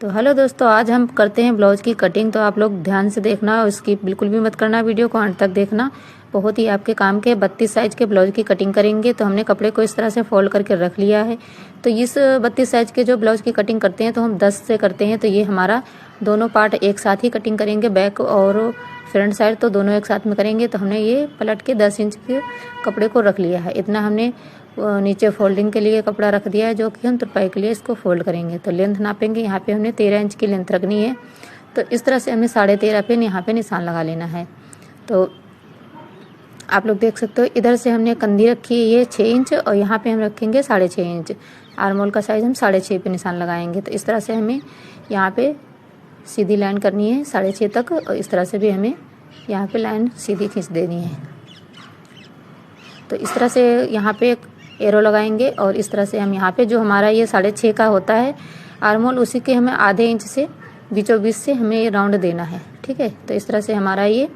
तो हेलो दोस्तों, आज हम करते हैं ब्लाउज की कटिंग। तो आप लोग ध्यान से देखना और स्किप बिल्कुल भी मत करना, वीडियो को अंत तक देखना। बहुत ही आपके काम के 32 साइज के ब्लाउज की कटिंग करेंगे। तो हमने कपड़े को इस तरह से फोल्ड करके रख लिया है। तो इस 32 साइज के जो ब्लाउज की कटिंग करते हैं तो हम 10 से करते हैं। तो ये हमारा दोनों पार्ट एक साथ ही कटिंग करेंगे, बैक और फ्रंट साइड तो दोनों एक साथ में करेंगे। तो हमने ये पलट के 10 इंच के कपड़े को रख लिया है। इतना हमने नीचे फोल्डिंग के लिए कपड़ा रख दिया है, जो कि हम तुरपाई के लिए इसको फोल्ड करेंगे। तो लेंथ नापेंगे, यहाँ पे हमने 13 इंच की लेंथ रखनी है। तो इस तरह से हमें 13.5 पे यहाँ पे निशान लगा लेना है। तो आप लोग देख सकते हो, इधर से हमने कंधी रखी है ये 6 इंच और यहाँ पे हम रखेंगे 6.5 इंच। आर्मोल का साइज हम 6.5 पे निशान लगाएंगे। तो इस तरह से हमें यहाँ पे सीधी लाइन करनी है 6.5 तक, और इस तरह से भी हमें यहाँ पे लाइन सीधी खींच देनी है। तो इस तरह से यहाँ पे एक एरो लगाएंगे और इस तरह से हम यहाँ पे जो हमारा ये 6.5 का होता है आर्मोल, उसी के हमें आधे इंच से बीचों बीच से हमें ये राउंड देना है। ठीक है, तो इस तरह से हमारा ये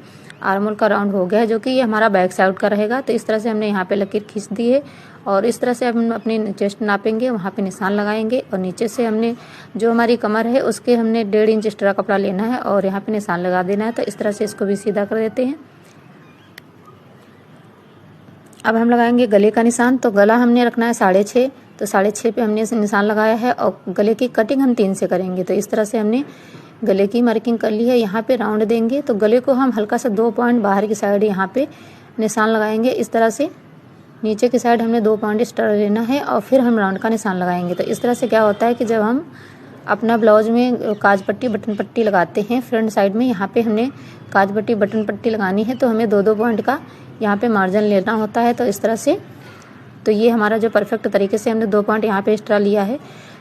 आर्मोल का राउंड हो गया है, जो कि ये हमारा बैक साइड का रहेगा। तो इस तरह से हमने यहाँ पे लकीर खींच दी है और इस तरह से हम अपनी चेस्ट नापेंगे, वहाँ पे निशान लगाएंगे और नीचे से हमने जो हमारी कमर है उसके हमने 1.5 इंच एक्स्ट्रा कपड़ा लेना है और यहाँ पे निशान लगा देना है। तो इस तरह से इसको भी सीधा कर देते हैं। अब हम लगाएंगे गले का निशान। तो गला हमने रखना है 6.5, तो 6.5 पे हमने निशान लगाया है और गले की कटिंग हम 3 से करेंगे। तो इस तरह से हमने गले की मार्किंग कर ली है। यहाँ पे राउंड देंगे तो गले को हम हल्का सा 2 पॉइंट बाहर की साइड यहाँ पे निशान लगाएंगे। इस तरह से नीचे की साइड हमने 2 पॉइंट एक्स्ट्रा लेना है और फिर हम राउंड का निशान लगाएंगे। तो इस तरह से क्या होता है कि जब हम अपना ब्लाउज में काज पट्टी बटन पट्टी लगाते हैं फ्रंट साइड में, यहाँ पे हमने काज पट्टी बटन पट्टी लगानी है तो हमें 2-2 पॉइंट का यहाँ पे मार्जिन लेना होता है। तो इस तरह से तो ये हमारा जो परफेक्ट तरीके से हमने 2 पॉइंट यहाँ पे एक्स्ट्रा लिया है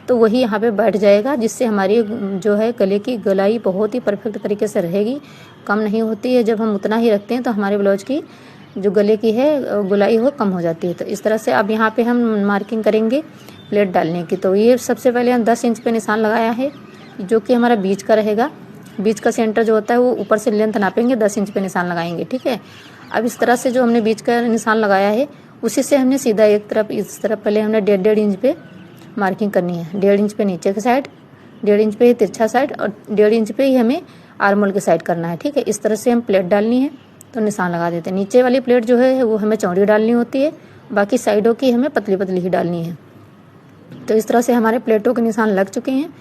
तो वही यहाँ पे बैठ जाएगा, जिससे हमारी जो है गले की गोलाई बहुत ही परफेक्ट तरीके से रहेगी, कम नहीं होती है। जब हम उतना ही रखते हैं तो हमारे ब्लाउज की जो गले की है गोलाई वो कम हो जाती है। तो इस तरह से अब यहाँ पे हम मार्किंग करेंगे प्लेट डालने की। तो ये सबसे पहले हम 10 इंच पे निशान लगाया है, जो कि हमारा बीच का रहेगा। बीच का सेंटर जो होता है वो ऊपर से लेंथ नापेंगे, 10 इंच पे निशान लगाएंगे। ठीक है, अब इस तरह से जो हमने बीच का निशान लगाया है उसी से हमने सीधा एक तरफ इस तरफ पहले हमने 1.5 इंच पे मार्किंग करनी है। 1.5 इंच पे नीचे की साइड, 1.5 इंच पे ही तिरछा साइड और 1.5 इंच पे ही हमें आर्मोल की साइड करना है। ठीक है, इस तरह से हम प्लेट डालनी है तो निशान लगा देते हैं। नीचे वाली प्लेट जो है वो हमें चौड़ी डालनी होती है, बाकी साइडों की हमें पतली पतली ही डालनी है। तो इस तरह से हमारे प्लेटों के निशान लग चुके हैं।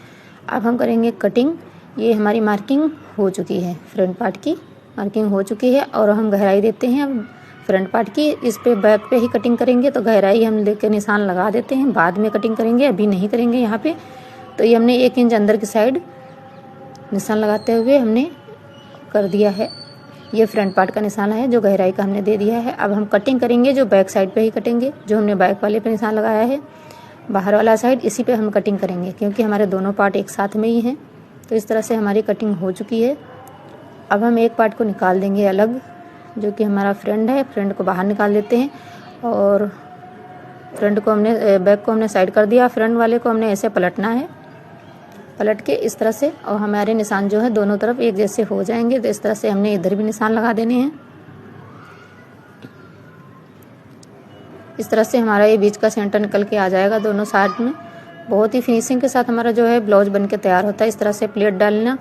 अब हम करेंगे कटिंग। ये हमारी मार्किंग हो चुकी है, फ्रंट पार्ट की मार्किंग हो चुकी है और हम गहराई देते हैं अब फ्रंट पार्ट की। इस पे बैक पे ही कटिंग करेंगे तो गहराई हम लेके निशान लगा देते हैं, बाद में कटिंग करेंगे, अभी नहीं करेंगे यहाँ पे। तो ये हमने 1 इंच अंदर की साइड निशान लगाते हुए हमने कर दिया है। ये फ्रंट पार्ट का निशान है जो गहराई का हमने दे दिया है। अब हम कटिंग करेंगे जो बैक साइड पे ही कटेंगे, जो हमने बैक वाले पे निशान लगाया है बाहर वाला साइड, इसी पे हम कटिंग करेंगे क्योंकि हमारे दोनों पार्ट एक साथ में ही हैं। तो इस तरह से हमारी कटिंग हो चुकी है। अब हम एक पार्ट को निकाल देंगे अलग, जो कि हमारा फ्रंट है। फ्रंट को बाहर निकाल देते हैं और फ्रंट को हमने बैक को हमने साइड कर दिया। फ्रंट वाले को हमने ऐसे पलटना है, पलट के इस तरह से, और हमारे निशान जो है दोनों तरफ एक जैसे हो जाएंगे। तो इस तरह से हमने इधर भी निशान लगा देने हैं। इस तरह से हमारा ये बीच का सेंटर निकल के आ जाएगा दोनों साइड में। बहुत ही फिनिशिंग के साथ हमारा जो है ब्लाउज बन के तैयार होता है। इस तरह से प्लेट डालना,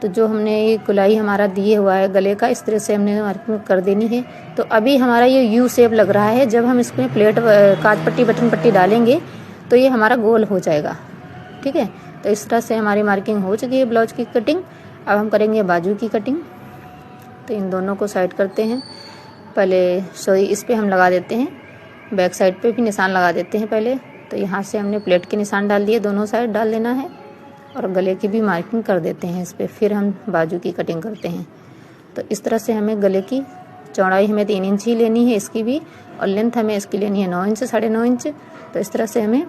तो जो हमने ये गोलाई हमारा दिए हुआ है गले का, इस तरह से हमने मार्किंग कर देनी है। तो अभी हमारा ये यू शेप लग रहा है। जब हम इसमें प्लेट काज पट्टी बटन पट्टी डालेंगे तो ये हमारा गोल हो जाएगा। ठीक है, तो इस तरह से हमारी मार्किंग हो चुकी है ब्लाउज की कटिंग। अब हम करेंगे बाजू की कटिंग। तो इन दोनों को साइड करते हैं पहले, इस पर हम लगा देते हैं, बैक साइड पे भी निशान लगा देते हैं पहले। तो यहाँ से हमने प्लेट के निशान डाल दिए, दोनों साइड डाल देना है और गले की भी मार्किंग कर देते हैं इस पर। फिर हम बाजू की कटिंग करते हैं। तो इस तरह से हमें गले की चौड़ाई हमें 3 इंच ही लेनी है इसकी भी, और लेंथ हमें इसकी लेनी है 9 इंच 9.5 इंच। तो इस तरह से हमें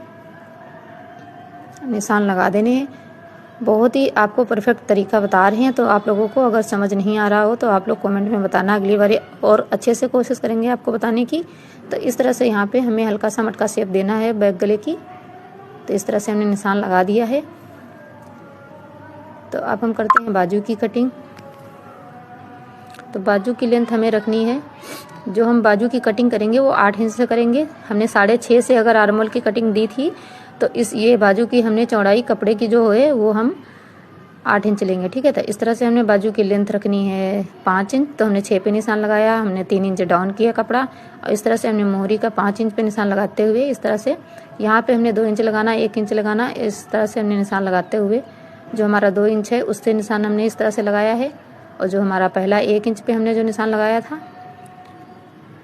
निशान लगा देने हैं। बहुत ही आपको परफेक्ट तरीका बता रहे हैं। तो आप लोगों को अगर समझ नहीं आ रहा हो तो आप लोग कमेंट में बताना, अगली बार और अच्छे से कोशिश करेंगे आपको बताने की। तो इस तरह से यहाँ पे हमें हल्का सा मटका शेप देना है बैक गले की। तो इस तरह से हमने निशान लगा दिया है। तो अब हम करते हैं बाजू की कटिंग। तो बाजू की लेंथ हमें रखनी है, जो हम बाजू की कटिंग करेंगे वो 8 इंच से करेंगे। हमने 6.5 से अगर आर्मोल की कटिंग दी थी तो ये बाजू की हमने चौड़ाई कपड़े की जो है वो हम 8 इंच लेंगे, ठीक है। तो इस तरह से हमने बाजू की लेंथ रखनी है 5 इंच, तो हमने 6 पे निशान लगाया, हमने 3 इंच डाउन किया कपड़ा और इस तरह से हमने मोहरी का 5 इंच पे निशान लगाते हुए इस तरह से यहाँ पे हमने 2 इंच लगाना, 1 इंच लगाना, इस तरह से हमने निशान लगाते हुए जो हमारा 2 इंच है उससे निशान हमने इस तरह से लगाया है और जो हमारा पहला 1 इंच पे हमने जो निशान लगाया था,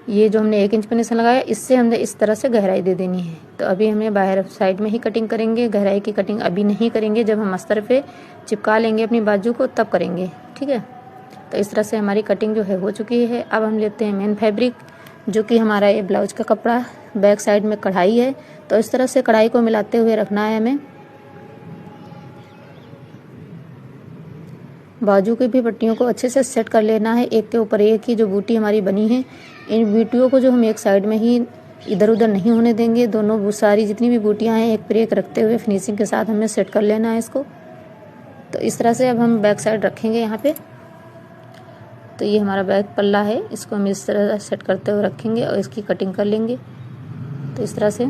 ये जो हमने 1 इंच पे निशान लगाया इससे हमने इस तरह से गहराई दे देनी है। तो अभी हमें बाहर साइड में ही कटिंग करेंगे, गहराई की कटिंग अभी नहीं करेंगे, जब हम अस्तर पे चिपका लेंगे अपनी बाजू को तब करेंगे, ठीक है। तो इस तरह से हमारी कटिंग जो है हो चुकी है। अब हम लेते हैं मेन फैब्रिक, जो कि हमारा ये ब्लाउज का कपड़ा, बैक साइड में कढ़ाई है, तो इस तरह से कढ़ाई को मिलाते हुए रखना है हमें। बाजू की भी पट्टियों को अच्छे से सेट कर लेना है, एक के ऊपर एक ही जो बूटी हमारी बनी है, इन बूटियों को जो हम एक साइड में ही इधर उधर नहीं होने देंगे। दोनों सारी जितनी भी बूटियां हैं एक पर एक रखते हुए फिनिशिंग के साथ हमें सेट कर लेना है इसको। तो इस तरह से अब हम बैक साइड रखेंगे यहाँ पे। तो ये हमारा बैक पल्ला है, इसको हम इस तरह सेट करते हुए रखेंगे और इसकी कटिंग कर लेंगे। तो इस तरह से।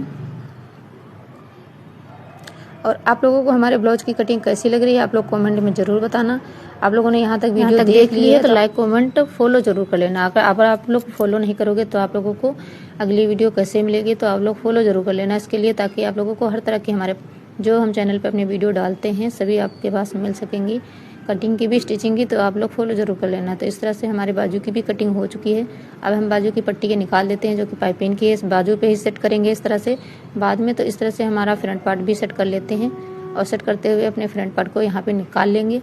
और आप लोगों को हमारे ब्लाउज की कटिंग कैसी लग रही है आप लोग कमेंट में ज़रूर बताना। आप लोगों ने यहाँ तक वीडियो देख ली है तो लाइक कमेंट फॉलो जरूर कर लेना। अगर आप लोग फॉलो नहीं करोगे तो आप लोगों को अगली वीडियो कैसे मिलेगी, तो आप लोग फॉलो जरूर कर लेना इसके लिए, ताकि आप लोगों को हर तरह की हमारे जो हम चैनल पर अपनी वीडियो डालते हैं सभी आपके पास मिल सकेंगी, कटिंग की भी स्टिचिंग की। तो आप लोग फॉलो जरूर कर लेना। तो इस तरह से हमारे बाजू की भी कटिंग हो चुकी है। अब हम बाजू की पट्टी के निकाल देते हैं जो कि पाइपिंग की है, इस बाजू पे ही सेट करेंगे इस तरह से बाद में। तो इस तरह से हमारा फ्रंट पार्ट भी सेट कर लेते हैं और सेट करते हुए अपने फ्रंट पार्ट को यहाँ पे निकाल लेंगे।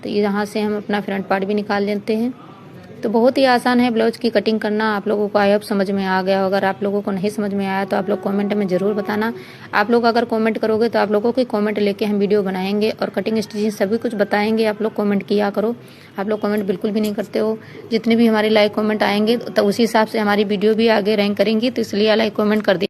तो यहाँ से हम अपना फ्रंट पार्ट भी निकाल लेते हैं। तो बहुत ही आसान है ब्लाउज की कटिंग करना। आप लोगों को आई होप समझ में आ गया। अगर आप लोगों को नहीं समझ में आया तो आप लोग कमेंट में ज़रूर बताना। आप लोग अगर कमेंट करोगे तो आप लोगों की कमेंट लेके हम वीडियो बनाएंगे और कटिंग स्टिचिंग सभी कुछ बताएंगे। आप लोग कमेंट किया करो। आप लोग कमेंट बिल्कुल भी नहीं करते हो। जितने भी हमारे लाइक कमेंट आएंगे तो उसी हिसाब से हमारी वीडियो भी आगे रैंक करेंगी, तो इसलिए लाइक कमेंट कर दी।